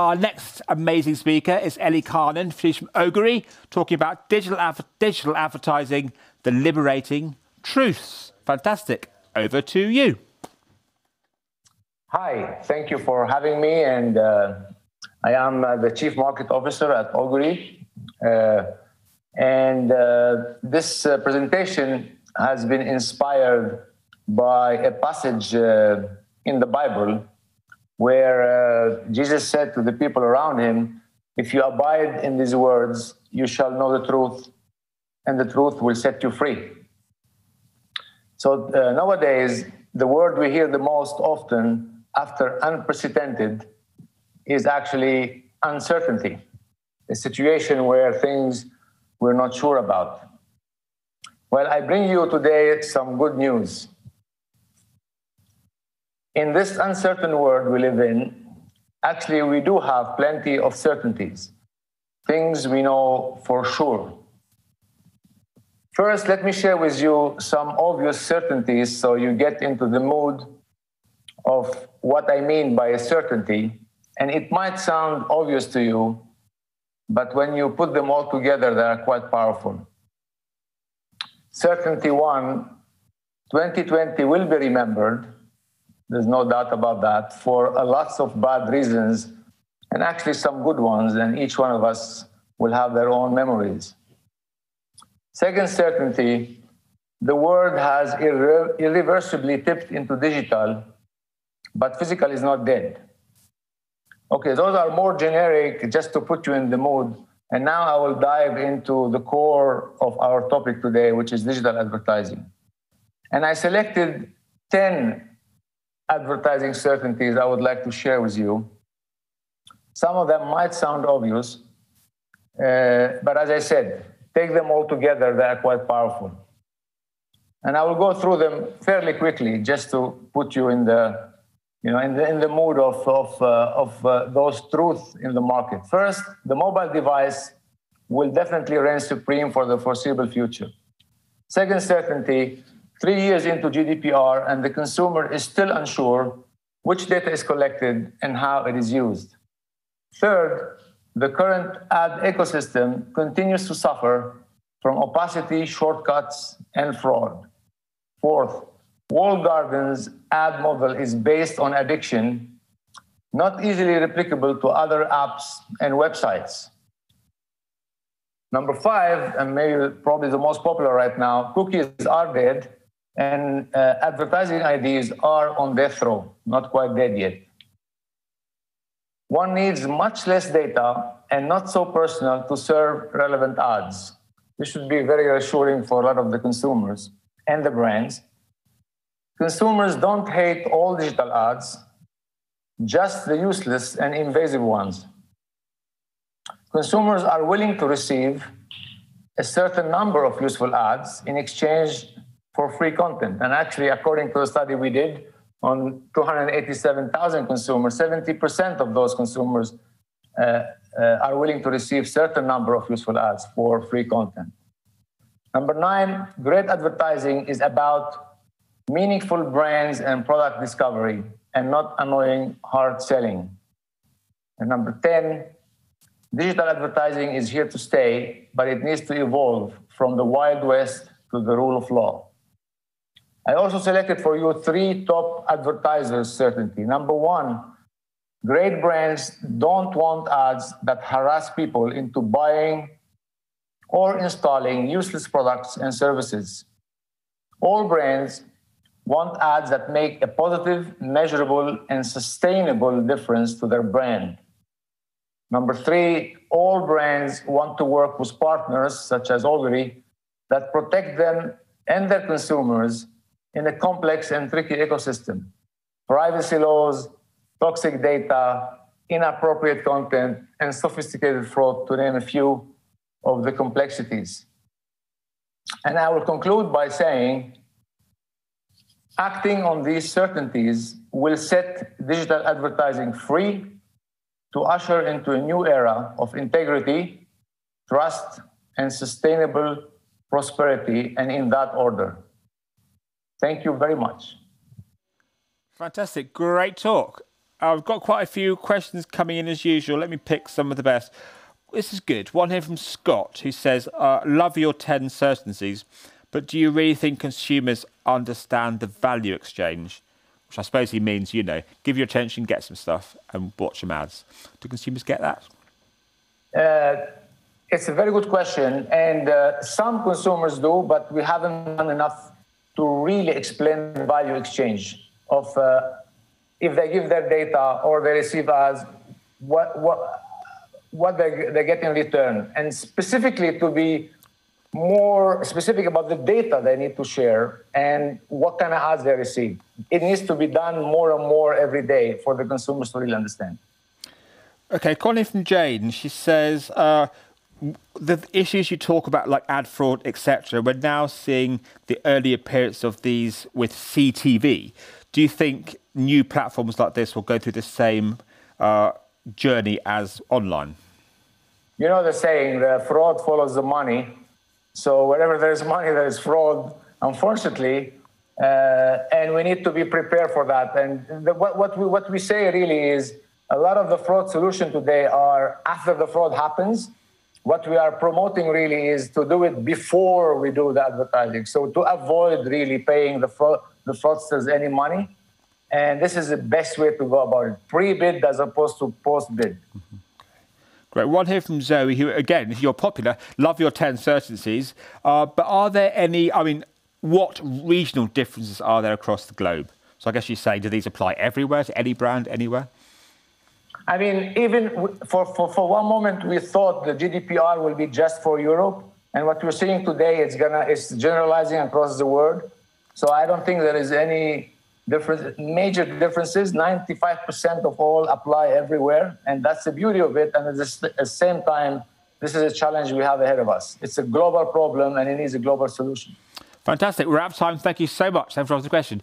Our next amazing speaker is Elie Kanaan. She's from Ogury, talking about digital advertising, the liberating truths. Fantastic. Over to you. Hi, thank you for having me. And I am the Chief Market Officer at Ogury. This presentation has been inspired by a passage in the Bible where Jesus said to the people around him, if you abide in these words, you shall know the truth, and the truth will set you free. So nowadays, the word we hear the most often after unprecedented is actually uncertainty, a situation where things we're not sure about. Well, I bring you today some good news. In this uncertain world we live in, actually we do have plenty of certainties, things we know for sure. First, let me share with you some obvious certainties so you get into the mood of what I mean by a certainty. And it might sound obvious to you, but when you put them all together, they are quite powerful. Certainty one, 2020 will be remembered. There's no doubt about that, for lots of bad reasons, and actually some good ones, and each one of us will have their own memories. Second certainty, the world has irreversibly tipped into digital, but physical is not dead. Okay, those are more generic, just to put you in the mood, and now I will dive into the core of our topic today, which is digital advertising. And I selected 10 advertising certainties I would like to share with you. Some of them might sound obvious, but as I said, take them all together, they are quite powerful. And I will go through them fairly quickly just to put you in the, in the mood of those truths in the market. First, the mobile device will definitely reign supreme for the foreseeable future. Second certainty, 3 years into GDPR and the consumer is still unsure which data is collected and how it is used. Third, the current ad ecosystem continues to suffer from opacity, shortcuts, and fraud. Fourth, walled gardens ad model is based on addiction, not easily replicable to other apps and websites. Number 5, and maybe probably the most popular right now, cookies are dead, and advertising IDs are on death row, not quite dead yet. One needs much less data and not so personal to serve relevant ads. This should be very reassuring for a lot of the consumers and the brands. Consumers don't hate all digital ads, just the useless and invasive ones. Consumers are willing to receive a certain number of useful ads in exchange for free content. And actually, according to a study we did on 287,000 consumers, 70% of those consumers are willing to receive certain number of useful ads for free content. Number 9, great advertising is about meaningful brands and product discovery and not annoying hard selling. And number 10, digital advertising is here to stay, but it needs to evolve from the Wild West to the rule of law. I also selected for you 3 top advertisers' certainty. Number 1, great brands don't want ads that harass people into buying or installing useless products and services. All brands want ads that make a positive, measurable, and sustainable difference to their brand. Number 3, all brands want to work with partners, such as Ogury, that protect them and their consumers in a complex and tricky ecosystem. Privacy laws, toxic data, inappropriate content, and sophisticated fraud, to name a few of the complexities. And I will conclude by saying, acting on these certainties will set digital advertising free to usher into a new era of integrity, trust, and sustainable prosperity, and in that order. Thank you very much. Fantastic. Great talk. I've got quite a few questions coming in as usual. Let me pick some of the best. This is good. One here from Scott, who says, love your 10 certainties, but do you really think consumers understand the value exchange? Which I suppose he means, you know, give your attention, get some stuff, and watch some ads. Do consumers get that? It's a very good question. And some consumers do, but we haven't done enough to really explain the value exchange of if they give their data or they receive ads, what they get in return. And specifically, to be more specific about the data they need to share and what kind of ads they receive. It needs to be done more and more every day for the consumers to really understand. Okay, calling from Jane, she says, the issues you talk about, like ad fraud, etc., we're now seeing the early appearance of these with CTV. Do you think new platforms like this will go through the same journey as online? You know the saying, the fraud follows the money. So wherever there's money, there's fraud, unfortunately, and we need to be prepared for that. And what we say really is a lot of the fraud solution today are after the fraud happens. What we are promoting really is to do it before we do the advertising. So to avoid really paying the fraudsters any money. And this is the best way to go about it. Pre-bid as opposed to post-bid. Mm-hmm. Great. One here from Zoe, who, again, you're popular, love your 10 certainties. But are there any, I mean, what regional differences are there across the globe? So I guess you say, do these apply everywhere, to any brand, anywhere? I mean, even for one moment, we thought the GDPR will be just for Europe. And what we're seeing today, it's generalizing across the world. So I don't think there is any major differences. 95% of all apply everywhere. And that's the beauty of it. And at the same time, this is a challenge we have ahead of us. It's a global problem and it needs a global solution. Fantastic. We're out of time. Thank you so much. Thanks for asking the question.